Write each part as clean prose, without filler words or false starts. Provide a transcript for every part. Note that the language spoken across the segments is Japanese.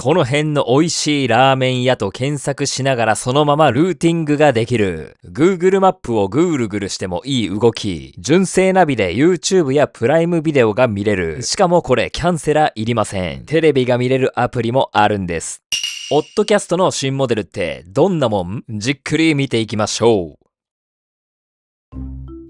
この辺の美味しいラーメン屋と検索しながらそのままルーティングができる。Google マップをぐるぐるしてもいい動き。純正ナビで YouTube やプライムビデオが見れる。しかもこれキャンセラーいりません。テレビが見れるアプリもあるんです。オッドキャストの新モデルってどんなもん？じっくり見ていきましょう。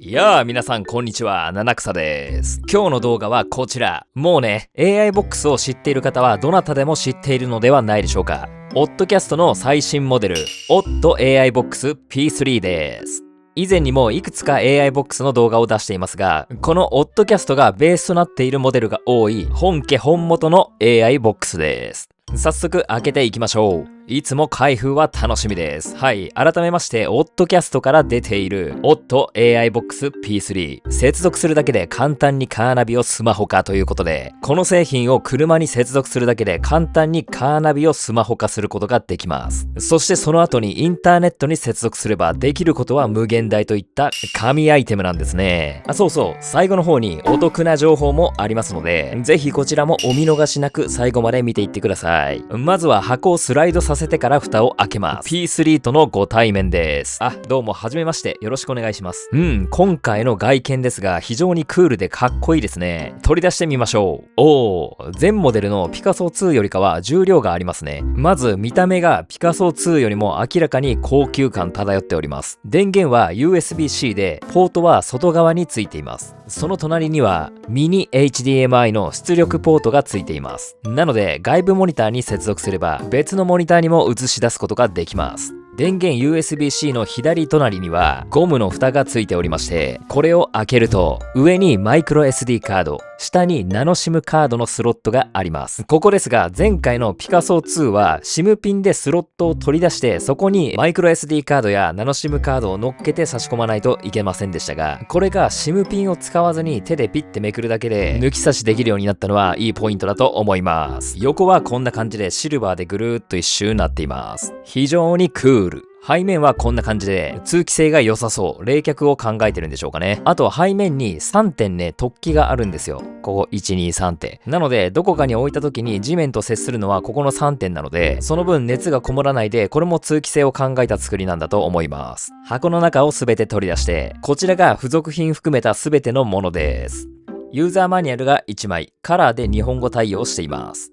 いやー皆さんこんにちは、七草です。今日の動画はこちら。もうね、AI ボックスを知っている方はどなたでも知っているのではないでしょうか。オッドキャストの最新モデル、ODD AI ボックス P3 です。以前にもいくつか AI ボックスの動画を出していますが、このオッドキャストがベースとなっているモデルが多い本家本元の AI ボックスです。早速開けていきましょう。いつも開封は楽しみです。はい。改めまして、オッドキャストから出ている ODD AI ボックス P3。接続するだけで簡単にカーナビをスマホ化ということで、この製品を車に接続するだけで簡単にカーナビをスマホ化することができます。そしてその後にインターネットに接続すればできることは無限大といった神アイテムなんですね。そうそう。最後の方にお得な情報もありますので、ぜひこちらもお見逃しなく最後まで見ていってください。まずは箱をスライドさせてから蓋を開けます。P3 とのご対面です。どうもはじめまして。よろしくお願いします。今回の外見ですが非常にクールでかっこいいですね。取り出してみましょう。前モデルのピカソ2よりかは重量がありますね。まず見た目がピカソ2よりも明らかに高級感漂っております。電源は USB-C で、ポートは外側についています。その隣にはミニ HDMI の出力ポートがついています。なので外部モニターに接続すれば別のモニターにも映し出すことができます。電源 USB-C の左隣にはゴムの蓋がついておりまして、これを開けると上にマイクロ SD カード、下にナノ SIM カードのスロットがあります。ここですが、前回のピカソ2は SIM ピンでスロットを取り出してそこにマイクロ SD カードやナノ SIM カードを乗っけて差し込まないといけませんでしたが、これが SIM ピンを使わずに手でピッてめくるだけで抜き差しできるようになったのはいいポイントだと思います。横はこんな感じでシルバーでぐるーっと一周なっています。非常にクール。背面はこんな感じで通気性が良さそう。冷却を考えてるんでしょうかね。あと背面に3点ね、突起があるんですよ。ここ1、2、3点。なのでどこかに置いた時に地面と接するのはここの3点なので、その分熱がこもらないで、これも通気性を考えた作りなんだと思います。箱の中を全て取り出して、こちらが付属品含めた全てのものです。ユーザーマニュアルが1枚、カラーで日本語対応しています。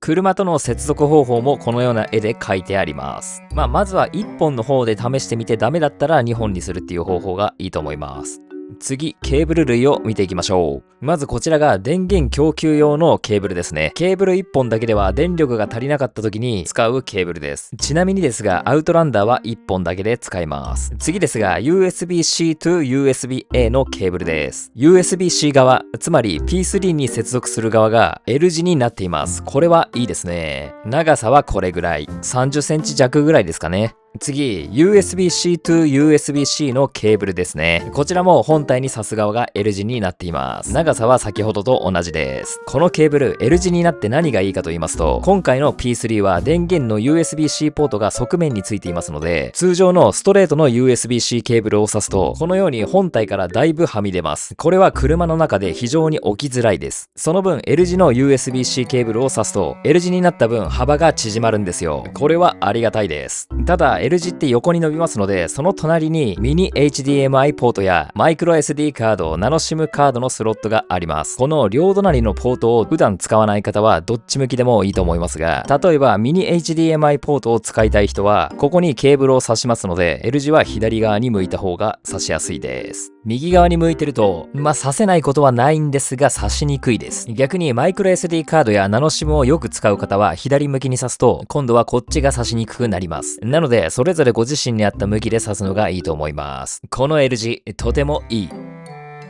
車との接続方法もこのような絵で書いてあります。まずは1本の方で試してみてダメだったら2本にするっていう方法がいいと思います。次、ケーブル類を見ていきましょう。まずこちらが電源供給用のケーブルですね。ケーブル1本だけでは電力が足りなかった時に使うケーブルです。ちなみにですが、アウトランダーは1本だけで使えます。次ですが、USB-C to USB-A のケーブルです。USB-C 側、つまり P3 に接続する側が L 字になっています。これはいいですね。長さはこれぐらい。30センチ弱ぐらいですかね。次、USB-C to USB-C のケーブルですね。こちらも本体に挿す側が L 字になっています。長さは先ほどと同じです。このケーブル L 字になって何がいいかと言いますと、今回の P3 は電源の USB-C ポートが側面についていますので、通常のストレートの USB-C ケーブルを挿すと、このように本体からだいぶはみ出ます。これは車の中で非常に置きづらいです。その分 L 字の USB-C ケーブルを挿すと、L 字になった分幅が縮まるんですよ。これはありがたいです。ただL 字って横に伸びますので、その隣にミニ HDMI ポートやマイクロ SD カード、ナノ SIM カードのスロットがあります。この両隣のポートを普段使わない方はどっち向きでもいいと思いますが、例えばミニ HDMI ポートを使いたい人はここにケーブルを挿しますので、L 字は左側に向いた方が挿しやすいです。右側に向いてると、挿せないことはないんですが挿しにくいです。逆にマイクロ SD カードやナノ SIM をよく使う方は左向きに挿すと、今度はこっちが挿しにくくなります。なので、それぞれご自身に合った向きで挿すのがいいと思います。この L 字、とてもいい。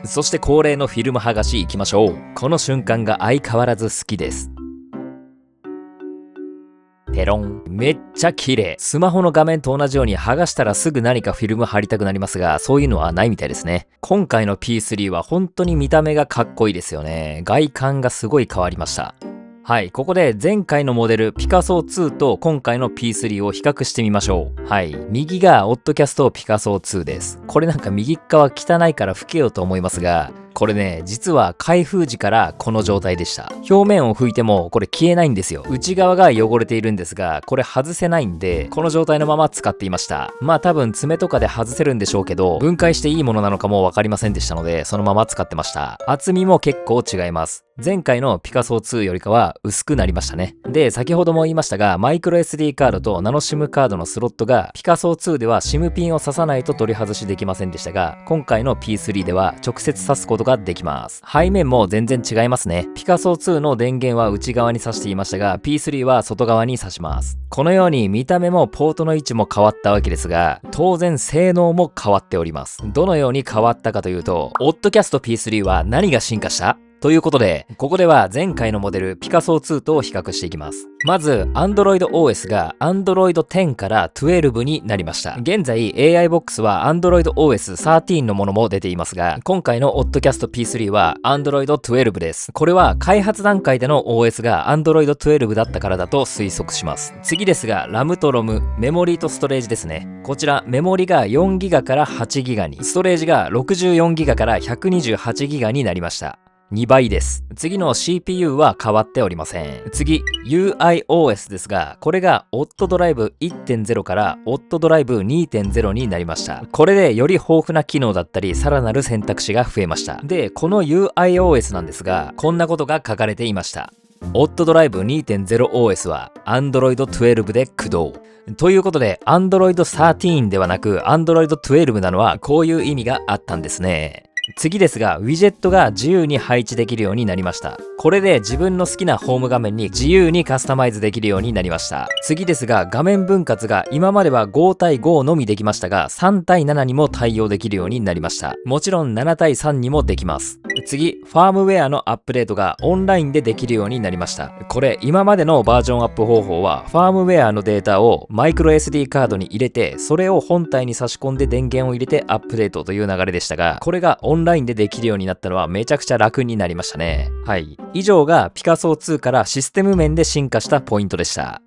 そして恒例のフィルム剥がしいきましょう。この瞬間が相変わらず好きです。ペロン。めっちゃ綺麗。スマホの画面と同じように剥がしたらすぐ何かフィルム貼りたくなりますが、そういうのはないみたいですね。今回の P3 は本当に見た目がかっこいいですよね。外観がすごい変わりました。はい、ここで前回のモデルピカソ2と今回の P3 を比較してみましょう。はい、右がオッドキャストピカソ2です。これなんか右側汚いから拭けようと思いますが、これね、実は開封時からこの状態でした。表面を拭いてもこれ消えないんですよ。内側が汚れているんですが、これ外せないんで、この状態のまま使っていました。まあ多分爪とかで外せるんでしょうけど、分解していいものなのかもわかりませんでしたので、そのまま使ってました。厚みも結構違います。前回のピカソ2よりかは薄くなりましたね。で、先ほども言いましたが、マイクロ SD カードとナノ SIM カードのスロットがピカソ2では SIM ピンを挿さないと取り外しできませんでしたが、今回の P3 では直接挿すことができます。背面も全然違いますね。ピカソ2の電源は内側に挿していましたが、P3 は外側に挿します。このように見た目もポートの位置も変わったわけですが、当然性能も変わっております。どのように変わったかというと、Oddcast P3 は何が進化したということで、ここでは前回のモデルピカソ2と比較していきます。まず、Android OS が Android 10から12になりました。現在、AI Box は Android OS 13のものも出ていますが、今回の Oddcast P3 は Android 12です。これは開発段階での OS が Android 12だったからだと推測します。次ですが、RAM と ROM、メモリーとストレージですね。こちら、メモリが 4GB から 8GB に、ストレージが 64GB から 128GB になりました。2倍です。次の CPU は変わっておりません。次、UIOS ですが、これが OttDrive 1.0 から OttDrive 2.0 になりました。これでより豊富な機能だったり、さらなる選択肢が増えました。で、この UIOS なんですが、こんなことが書かれていました。OttDrive 2.0OS は Android 12で駆動。ということで、Android 13ではなく Android 12なのはこういう意味があったんですね。次ですが、ウィジェットが自由に配置できるようになりました。これで自分の好きなホーム画面に自由にカスタマイズできるようになりました。次ですが、画面分割が今までは5対5のみできましたが、3対7にも対応できるようになりました。もちろん7対3にもできます。次、ファームウェアのアップデートがオンラインでできるようになりました。これ、今までのバージョンアップ方法は、ファームウェアのデータをマイクロ SD カードに入れて、それを本体に差し込んで電源を入れてアップデートという流れでしたが、これがオンラインでできるようになったのはめちゃくちゃ楽になりましたね。はい。以上がピカソ2からシステム面で進化したポイントでした。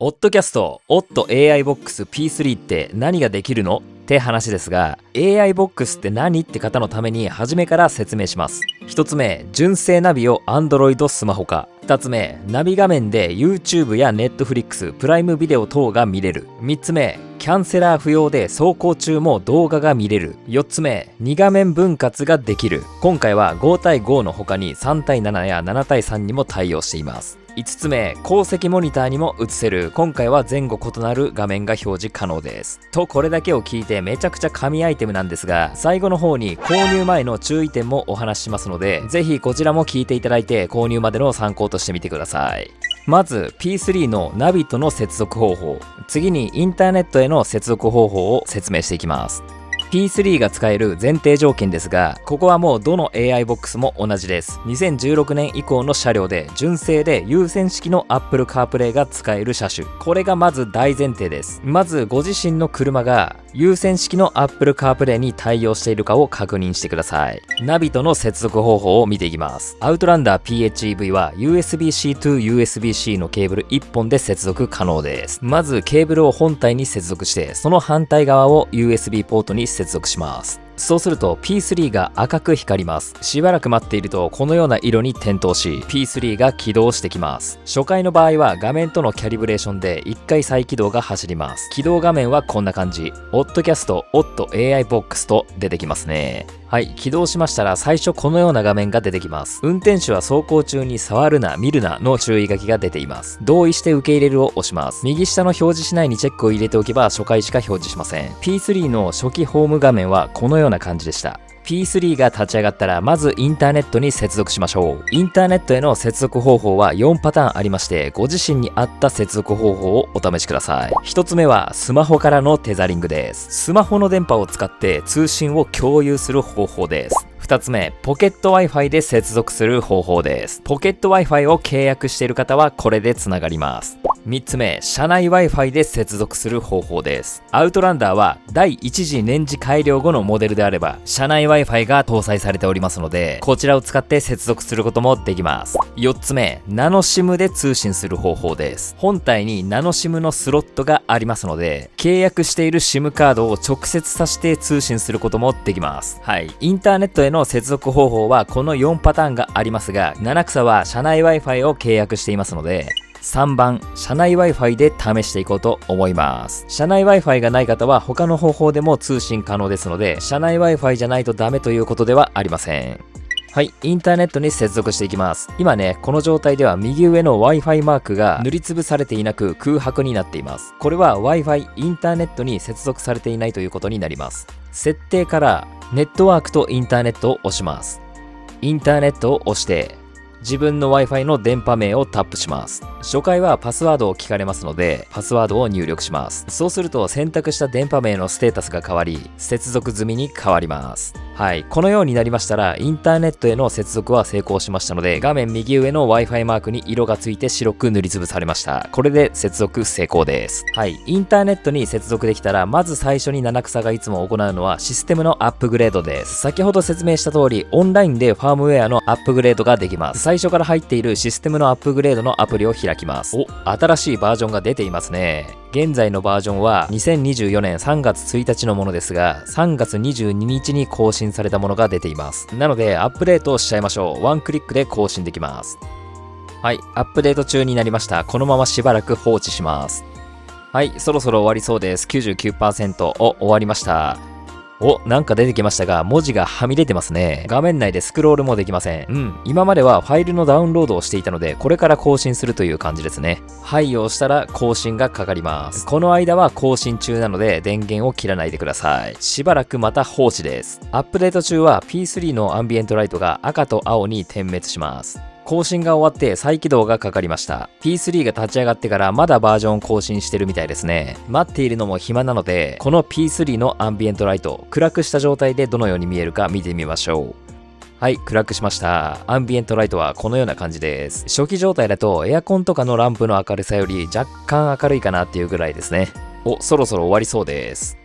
Oddcast AI Box P3 って何ができるのって話ですが、AI Box って何って方のために初めから説明します。一つ目、純正ナビを Android スマホ化。二つ目、ナビ画面で YouTube や Netflix、プライムビデオ等が見れる。三つ目、キャンセラー不要で走行中も動画が見れる。4つ目、2画面分割ができる。今回は5対5の他に3対7や7対3にも対応しています。5つ目、高積モニターにも映せる。今回は前後異なる画面が表示可能です。と、これだけを聞いてめちゃくちゃ神アイテムなんですが、最後の方に購入前の注意点もお話ししますので、ぜひこちらも聞いていただいて購入までの参考としてみてください。まず P3 のナビとの接続方法、次にインターネットへの接続方法を説明していきます。P3 が使える前提条件ですが、ここはもうどの AI ボックスも同じです。2016年以降の車両で純正で有線式の Apple CarPlay が使える車種。これがまず大前提です。まずご自身の車が有線式の Apple CarPlay に対応しているかを確認してください。ナビとの接続方法を見ていきます。Outlander PHEV は USB-C to USB-C のケーブル1本で接続可能です。まずケーブルを本体に接続して、その反対側を USB ポートに接続します。そうすると P3 が赤く光ります。しばらく待っているとこのような色に点灯し P3 が起動してきます。初回の場合は画面とのキャリブレーションで1回再起動が走ります。起動画面はこんな感じ。Oddcast AI Box と出てきますね。はい、起動しましたら最初このような画面が出てきます。運転手は走行中に触るな、見るなの注意書きが出ています。同意して受け入れるを押します。右下の表示しないにチェックを入れておけば初回しか表示しません。P3 の初期ホーム画面はこのような感じでした。P3 が立ち上がったらまずインターネットに接続しましょう。インターネットへの接続方法は4パターンありまして、ご自身に合った接続方法をお試しください。1つ目はスマホからのテザリングです。スマホの電波を使って通信を共有する方法です。2つ目、ポケット Wi-Fi で接続する方法です。ポケット Wi-Fi を契約している方はこれでつながります。3つ目、社内 Wi-Fi で接続する方法です。アウトランダーは第1次年次改良後のモデルであれば、社内 Wi-Fi が搭載されておりますので、こちらを使って接続することもできます。4つ目、ナノ SIM で通信する方法です。本体にナノ SIM のスロットがありますので、契約している SIM カードを直接挿して通信することもできます。はい。インターネットへの接続方法はこの4パターンがありますが、七草は社内 Wi-Fi を契約していますので、3番、社内 Wi-Fi で試していこうと思います。社内 Wi-Fi がない方は他の方法でも通信可能ですので、社内 Wi-Fi じゃないとダメということではありません。はい、インターネットに接続していきます。今ね、この状態では右上の Wi-Fi マークが塗りつぶされていなく空白になっています。これは Wi-Fi インターネットに接続されていないということになります。設定からネットワークとインターネットを押します。インターネットを押して、自分の Wi-Fi の電波名をタップします。初回はパスワードを聞かれますので、パスワードを入力します。そうすると選択した電波名のステータスが変わり、接続済みに変わります。はい、このようになりましたら、インターネットへの接続は成功しましたので、画面右上の Wi-Fi マークに色がついて白く塗りつぶされました。これで接続成功です。はい、インターネットに接続できたら、まず最初に七草がいつも行うのはシステムのアップグレードです。先ほど説明した通り、オンラインでファームウェアのアップグレードができます。最初から入っているシステムのアップグレードのアプリを開きます。お、新しいバージョンが出ていますね。現在のバージョンは2024年3月1日のものですが、3月22日に更新されたものが出ています。なのでアップデートをしちゃいましょう。ワンクリックで更新できます。はい、アップデート中になりました。このまましばらく放置します。はい、そろそろ終わりそうです。99% 終わりました。お、なんか出てきましたが、文字がはみ出てますね。画面内でスクロールもできません。今まではファイルのダウンロードをしていたので、これから更新するという感じですね。はいを押したら更新がかかります。この間は更新中なので、電源を切らないでください。しばらくまた放置です。アップデート中は P3 のアンビエントライトが赤と青に点滅します。更新が終わって再起動がかかりました。P3 が立ち上がってからまだバージョン更新してるみたいですね。待っているのも暇なので、この P3 のアンビエントライト、暗くした状態でどのように見えるか見てみましょう。はい、暗くしました。アンビエントライトはこのような感じです。初期状態だとエアコンとかのランプの明るさより若干明るいかなっていうぐらいですね。お、そろそろ終わりそうです。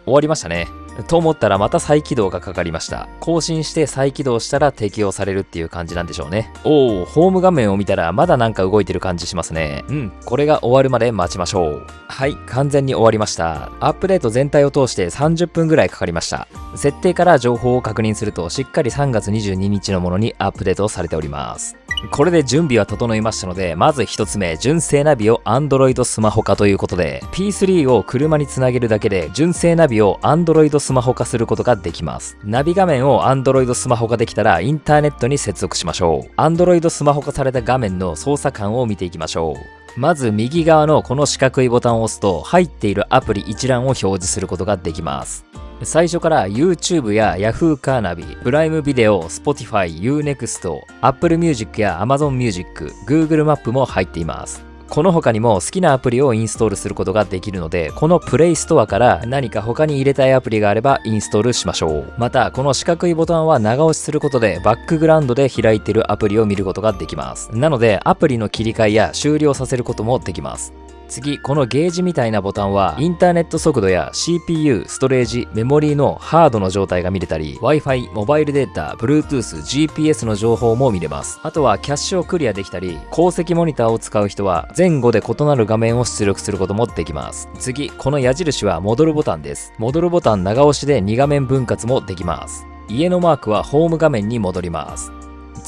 終わりましたね。と思ったらまた再起動がかかりました。更新して再起動したら適用されるっていう感じなんでしょうね。おー、ホーム画面を見たらまだなんか動いてる感じしますね。これが終わるまで待ちましょう。はい、完全に終わりました。アップデート全体を通して30分ぐらいかかりました。設定から情報を確認するとしっかり3月22日のものにアップデートされております。これで準備は整いましたので、まず一つ目、純正ナビを Android スマホ化ということで、P3 を車につなげるだけで、純正ナビを Android スマホ化することができます。ナビ画面を Android スマホ化できたら、インターネットに接続しましょう。Android スマホ化された画面の操作感を見ていきましょう。まず右側のこの四角いボタンを押すと、入っているアプリ一覧を表示することができます。最初から YouTube や Yahoo カーナビ、プライムビデオ、Spotify、Unext、Apple Music や Amazon Music、Google マップも入っています。この他にも好きなアプリをインストールすることができるので、このプレイストアから何か他に入れたいアプリがあればインストールしましょう。また、この四角いボタンは長押しすることでバックグラウンドで開いているアプリを見ることができます。なので、アプリの切り替えや終了させることもできます。次、このゲージみたいなボタンは、インターネット速度や CPU、ストレージ、メモリーのハードの状態が見れたり、Wi-Fi、モバイルデータ、Bluetooth、GPS の情報も見れます。あとはキャッシュをクリアできたり、鉱石モニターを使う人は、前後で異なる画面を出力することもできます。次、この矢印は戻るボタンです。戻るボタン長押しで2画面分割もできます。家のマークはホーム画面に戻ります。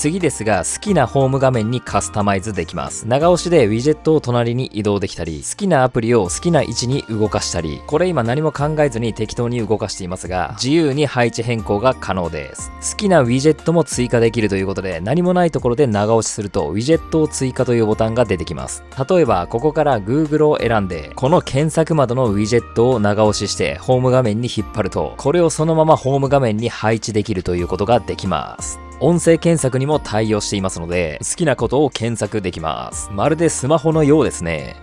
次ですが、好きなホーム画面にカスタマイズできます。長押しでウィジェットを隣に移動できたり、好きなアプリを好きな位置に動かしたり、これ今何も考えずに適当に動かしていますが、自由に配置変更が可能です。好きなウィジェットも追加できるということで、何もないところで長押しすると、ウィジェットを追加というボタンが出てきます。例えば、ここから Google を選んで、この検索窓のウィジェットを長押しして、ホーム画面に引っ張ると、これをそのままホーム画面に配置できるということができます。音声検索にも対応していますので、好きなことを検索できます。まるでスマホのようですね。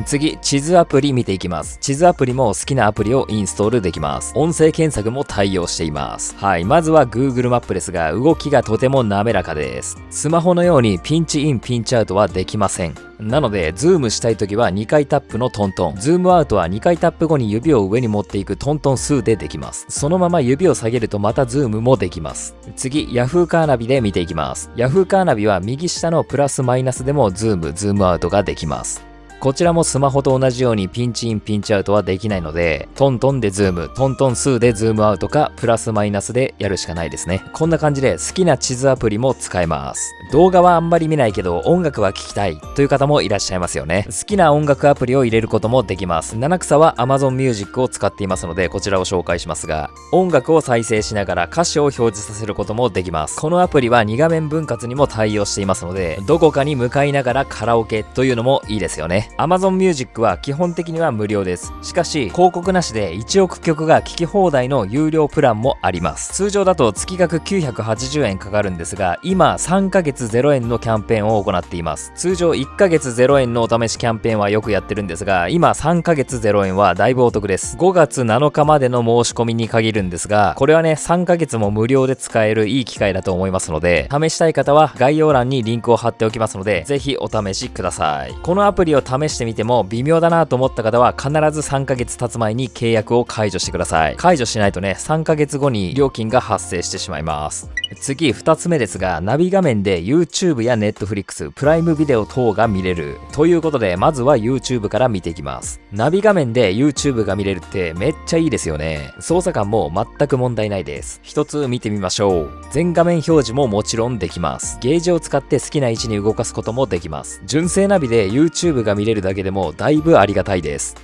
次、地図アプリ見ていきます。地図アプリも好きなアプリをインストールできます。音声検索も対応しています。はい、まずは Google マップですが、動きがとても滑らかです。スマホのようにピンチイン、ピンチアウトはできません。なので、ズームしたいときは2回タップのトントン。ズームアウトは2回タップ後に指を上に持っていくトントン数でできます。そのまま指を下げるとまたズームもできます。次、Yahoo カーナビで見ていきます。Yahoo カーナビは右下のプラスマイナスでもズームアウトができます。こちらもスマホと同じようにピンチインピンチアウトはできないので、トントンでズーム、トントン数でズームアウトかプラスマイナスでやるしかないですね。こんな感じで好きな地図アプリも使えます。動画はあんまり見ないけど音楽は聴きたいという方もいらっしゃいますよね。好きな音楽アプリを入れることもできます。七草は Amazon Music を使っていますのでこちらを紹介しますが、音楽を再生しながら歌詞を表示させることもできます。このアプリは2画面分割にも対応していますので、どこかに向かいながらカラオケというのもいいですよね。Amazon Musicは基本的には無料です。しかし広告なしで1億曲が聴き放題の有料プランもあります。通常だと月額980円かかるんですが、今3ヶ月0円のキャンペーンを行っています。通常1ヶ月0円のお試しキャンペーンはよくやってるんですが、今3ヶ月0円はだいぶお得です。5月7日までの申し込みに限るんですが、これはね3ヶ月も無料で使えるいい機会だと思いますので、試したい方は概要欄にリンクを貼っておきますので、ぜひお試しください。このアプリを試してみても微妙だなと思った方は必ず3ヶ月経つ前に契約を解除してください。解除しないとね3ヶ月後に料金が発生してしまいます。次2つ目ですが、ナビ画面で YouTube や Netflix、プライムビデオ等が見れるということで、まずは YouTube から見ていきます。ナビ画面で YouTube が見れるってめっちゃいいですよね。操作感も全く問題ないです。一つ見てみましょう。全画面表示ももちろんできます。ゲージを使って好きな位置に動かすこともできます。純正ナビで YouTube が見れるだけでもだいぶありがたいです。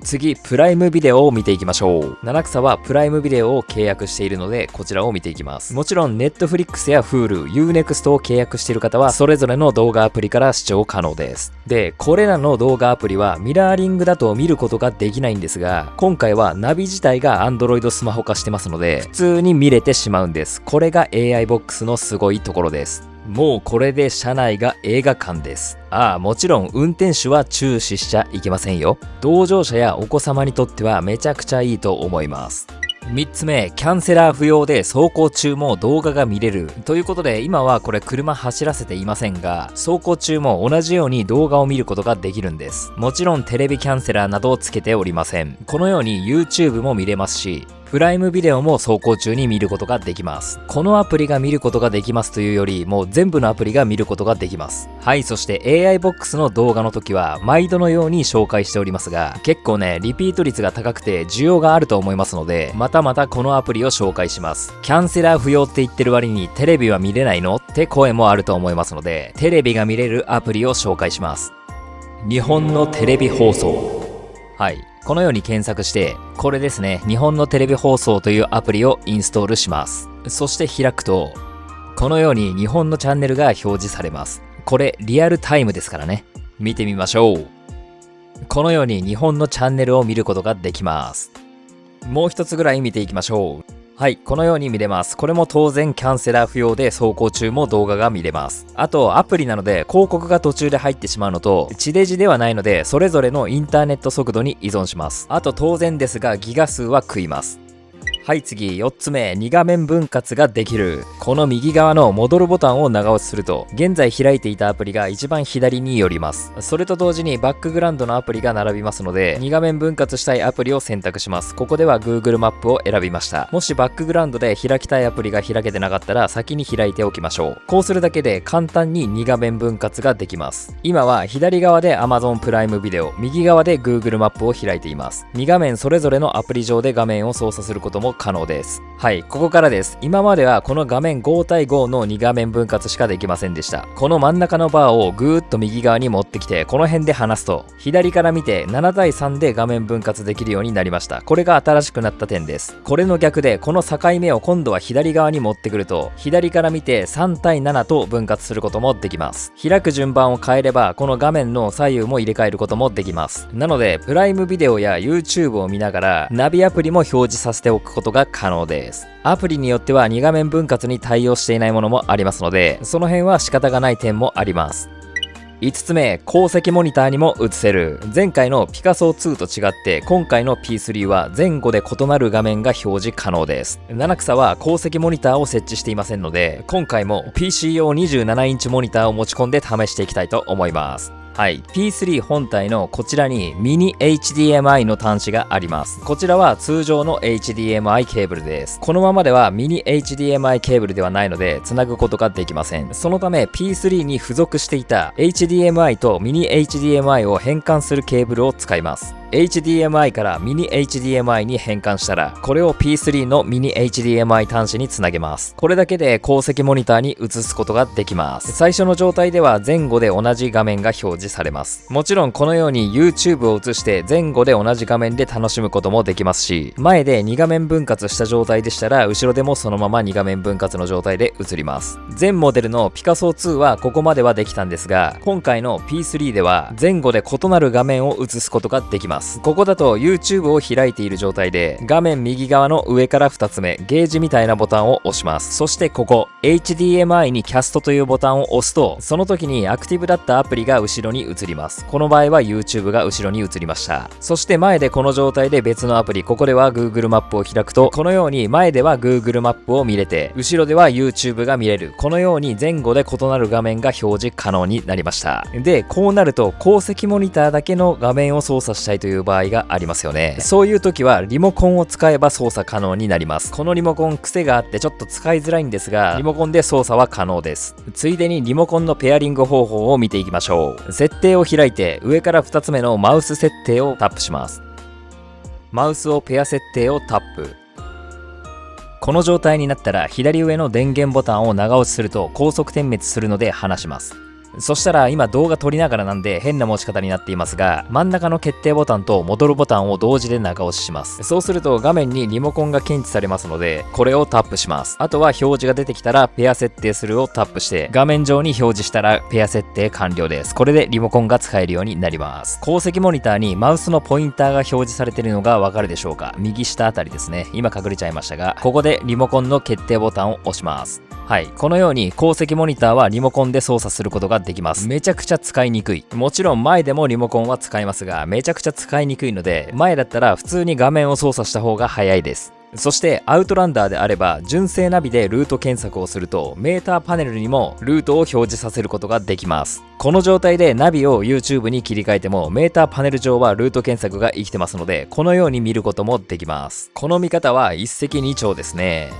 次、プライムビデオを見ていきましょう。七草はプライムビデオを契約しているので、こちらを見ていきます。もちろん、Netflix や Hulu、Unext を契約している方は、それぞれの動画アプリから視聴可能です。で、これらの動画アプリはミラーリングだと見ることができないんですが、今回はナビ自体が Android スマホ化してますので、普通に見れてしまうんです。これが AI ボックスのすごいところです。もうこれで車内が映画館です。もちろん運転手は注視しちゃいけませんよ。同乗者やお子様にとってはめちゃくちゃいいと思います。3つ目、キャンセラー不要で走行中も動画が見れるということで、今はこれ車走らせていませんが、走行中も同じように動画を見ることができるんです。もちろんテレビキャンセラーなどをつけておりません。このように YouTube も見れますし、プライムビデオも走行中に見ることができます。このアプリが見ることができますというより、もう全部のアプリが見ることができます。はい、そして AI ボックスの動画の時は毎度のように紹介しておりますが、結構ね、リピート率が高くて需要があると思いますので、またまたこのアプリを紹介します。キャンセラー不要って言ってる割にテレビは見れないのって声もあると思いますので、テレビが見れるアプリを紹介します。日本のテレビ放送。はい。このように検索して、これですね、日本のテレビ放送というアプリをインストールします。そして開くと、このように日本のチャンネルが表示されます。これリアルタイムですからね。見てみましょう。このように日本のチャンネルを見ることができます。もう一つぐらい見ていきましょう。はい、このように見れます。これも当然キャンセラー不要で走行中も動画が見れます。あとアプリなので広告が途中で入ってしまうのと、地デジではないのでそれぞれのインターネット速度に依存します。あと当然ですがギガ数は食います。はい次、4つ目、2画面分割ができる。この右側の戻るボタンを長押しすると、現在開いていたアプリが一番左に寄ります。それと同時にバックグラウンドのアプリが並びますので、2画面分割したいアプリを選択します。ここでは Google マップを選びました。もしバックグラウンドで開きたいアプリが開けてなかったら先に開いておきましょう。こうするだけで簡単に2画面分割ができます。今は左側で Amazon プライムビデオ、右側で Google マップを開いています。2画面それぞれのアプリ上で画面を操作することも可能です。はい、ここからです。今まではこの画面5対5の2画面分割しかできませんでした。この真ん中のバーをぐーっと右側に持ってきて、この辺で離すと、左から見て7対3で画面分割できるようになりました。これが新しくなった点です。これの逆で、この境目を今度は左側に持ってくると、左から見て3対7と分割することもできます。開く順番を変えれば、この画面の左右も入れ替えることもできます。なので、プライムビデオや YouTube を見ながら、ナビアプリも表示させておくことが可能です。アプリによっては2画面分割に対応していないものもありますので、その辺は仕方がない点もあります。5つ目、高積モニターにも映せる。前回のピカソ2と違って今回の P3 は前後で異なる画面が表示可能です。七草は高積モニターを設置していませんので、今回も PC 用27インチモニターを持ち込んで試していきたいと思います。はい、P3 本体のこちらにミニ HDMI の端子があります。こちらは通常の HDMI ケーブルです。このままではミニ HDMI ケーブルではないのでつなぐことができません。そのため P3 に付属していた HDMI とミニ HDMI を変換するケーブルを使います。HDMI からミニ HDMI に変換したら、これを P3 のミニ HDMI 端子につなげます。これだけで高積モニターに映すことができます。最初の状態では前後で同じ画面が表示されます。もちろんこのように YouTube を映して前後で同じ画面で楽しむこともできますし、前で2画面分割した状態でしたら、後ろでもそのまま2画面分割の状態で映ります。前モデルのピカソ2はここまではできたんですが、今回の P3 では前後で異なる画面を映すことができます。ここだと YouTube を開いている状態で画面右側の上から2つ目ゲージみたいなボタンを押します。そしてここ HDMI にキャストというボタンを押すと、その時にアクティブだったアプリが後ろに移ります。この場合は YouTube が後ろに移りました。そして前でこの状態で別のアプリ、ここでは Google マップを開くと、このように前では Google マップを見れて後ろでは YouTube が見れる、このように前後で異なる画面が表示可能になりました。でこうなると高積モニターだけの画面を操作したいという場合がありますよね。そういう時はリモコンを使えば操作可能になります。このリモコン癖があってちょっと使いづらいんですが、リモコンで操作は可能です。ついでにリモコンのペアリング方法を見ていきましょう。設定を開いて上から2つ目のマウス設定をタップします。マウスをペア設定をタップ。この状態になったら左上の電源ボタンを長押しすると高速点滅するので離します。そしたら今動画撮りながらなんで変な持ち方になっていますが、真ん中の決定ボタンと戻るボタンを同時で長押しします。そうすると画面にリモコンが検知されますので、これをタップします。あとは表示が出てきたらペア設定するをタップして画面上に表示したらペア設定完了です。これでリモコンが使えるようになります。高積モニターにマウスのポインターが表示されているのがわかるでしょうか。右下あたりですね。今隠れちゃいましたが、ここでリモコンの決定ボタンを押します。はい、このように高積モニターはリモコンで操作することができます。めちゃくちゃ使いにくい。もちろん前でもリモコンは使えますが、めちゃくちゃ使いにくいので、前だったら普通に画面を操作した方が早いです。そしてアウトランダーであれば純正ナビでルート検索をするとメーターパネルにもルートを表示させることができます。この状態でナビを YouTube に切り替えてもメーターパネル上はルート検索が生きてますので、このように見ることもできます。この見方は一石二鳥ですね。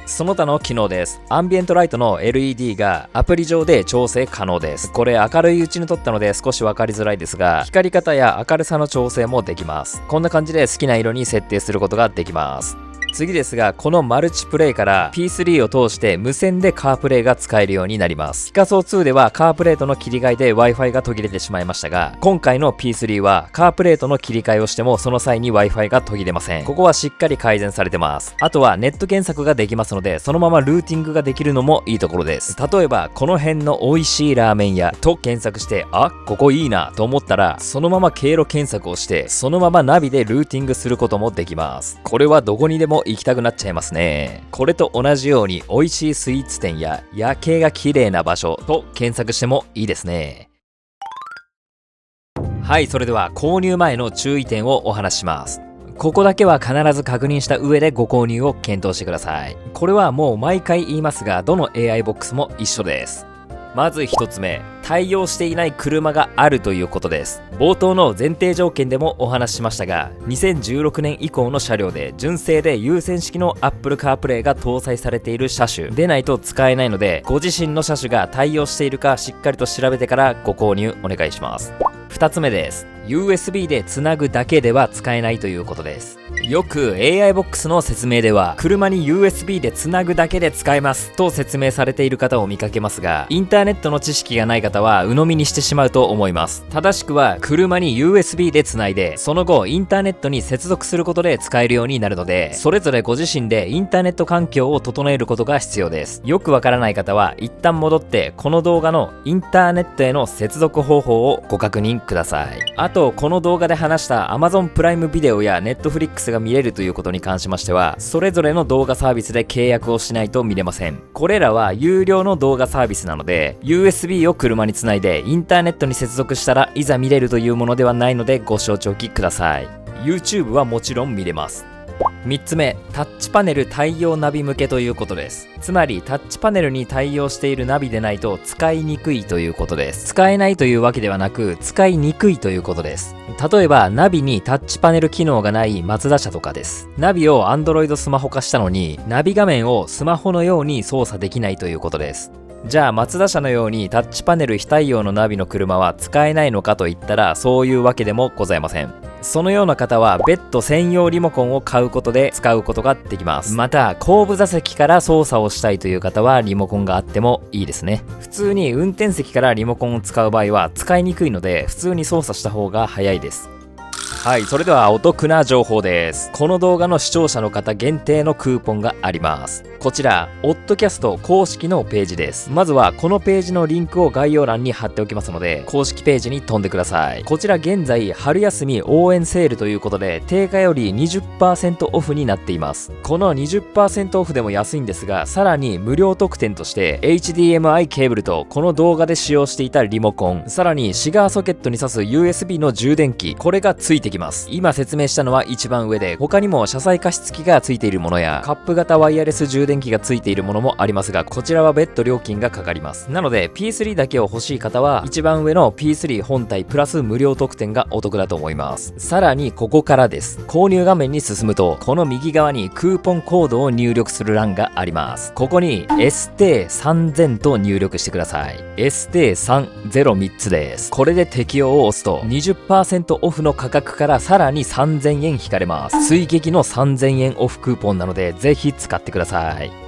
その他の機能です。アンビエントライトの LED がアプリ上で調整可能です。これ明るいうちに撮ったので少し分かりづらいですが、光り方や明るさの調整もできます。こんな感じで好きな色に設定することができます。次ですが、このマルチプレイから P3 を通して無線でカープレイが使えるようになります。ピカソ2ではカープレートの切り替えで Wi-Fi が途切れてしまいましたが、今回の P3 はカープレートの切り替えをしてもその際に Wi-Fi が途切れません。ここはしっかり改善されてます。あとはネット検索ができますので、そのままルーティングができるのもいいところです。例えば、この辺の美味しいラーメン屋と検索して、あ、ここいいなと思ったら、そのまま経路検索をして、そのままナビでルーティングすることもできます。これはどこにでも行きたくなっちゃいますね。これと同じように美味しいスイーツ店や夜景が綺麗な場所と検索してもいいですね。はい、それでは購入前の注意点をお話しします。ここだけは必ず確認した上でご購入を検討してください。これはもう毎回言いますが、どの AI ボックスも一緒です。まず一つ目、対応していない車があるということです。冒頭の前提条件でもお話ししましたが、2016年以降の車両で純正で有線式の Apple CarPlay が搭載されている車種でないと使えないので、ご自身の車種が対応しているかしっかりと調べてからご購入お願いします。2つ目です。USB でつなぐだけでは使えないということです。よく AI ボックスの説明では、車に USB でつなぐだけで使えますと説明されている方を見かけますが、インターネットの知識がない方は鵜呑みにしてしまうと思います。正しくは車に USB でつないで、その後インターネットに接続することで使えるようになるので、それぞれご自身でインターネット環境を整えることが必要です。よくわからない方は一旦戻ってこの動画のインターネットへの接続方法をご確認ください。ああとこの動画で話した Amazon プライムビデオや Netflix が見れるということに関しましては、それぞれの動画サービスで契約をしないと見れません。これらは有料の動画サービスなので、 USB を車につないでインターネットに接続したらいざ見れるというものではないのでご承知おきください。 YouTube はもちろん見れます。3つ目、タッチパネル対応ナビ向けということです。つまりタッチパネルに対応しているナビでないと使いにくいということです。使えないというわけではなく、使いにくいということです。例えばナビにタッチパネル機能がないマツダ車とかです。ナビを Android スマホ化したのに、ナビ画面をスマホのように操作できないということです。じゃあマツダ車のようにタッチパネル非対応のナビの車は使えないのかといったら、そういうわけでもございません。そのような方は別途専用リモコンを買うことで使うことができます。また後部座席から操作をしたいという方はリモコンがあってもいいですね。普通に運転席からリモコンを使う場合は使いにくいので、普通に操作した方が早いです。はい、それではお得な情報です。この動画の視聴者の方限定のクーポンがあります。こちら、オッドキャスト公式のページです。まずはこのページのリンクを概要欄に貼っておきますので、公式ページに飛んでください。こちら現在、春休み応援セールということで、定価より 20% オフになっています。この 20% オフでも安いんですが、さらに無料特典として、HDMI ケーブルとこの動画で使用していたリモコン、さらにシガーソケットに挿す USB の充電器、これがついてきます。今説明したのは一番上で、他にも車載加湿器がついているものやカップ型ワイヤレス充電器がついているものもありますが、こちらは別途料金がかかります。なので P3 だけを欲しい方は一番上の P3 本体プラス無料特典がお得だと思います。さらにここからです。購入画面に進むと、この右側にクーポンコードを入力する欄があります。ここに ST3000 と入力してください。ST303 つです。これで適用を押すと 20% オフの価格からさらに3000円引かれます。追撃の3000円オフクーポンなので、ぜひ使ってください。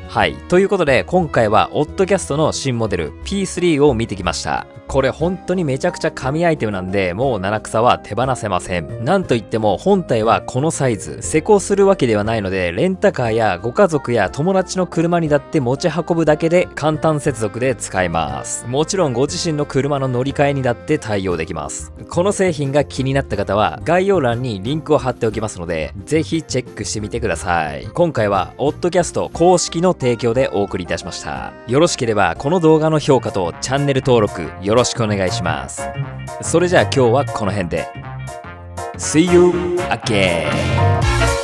はい。ということで、今回は、オッドキャストの新モデル P3 を見てきました。これ本当にめちゃくちゃ神アイテムなんで、もう七草は手放せません。なんといっても、本体はこのサイズ。施工するわけではないので、レンタカーやご家族や友達の車にだって持ち運ぶだけで簡単接続で使えます。もちろんご自身の車の乗り換えにだって対応できます。この製品が気になった方は、概要欄にリンクを貼っておきますので、ぜひチェックしてみてください。今回は、オッドキャスト公式の提供でお送りいたしました。よろしければこの動画の評価とチャンネル登録よろしくお願いします。それじゃあ今日はこの辺で。See you again!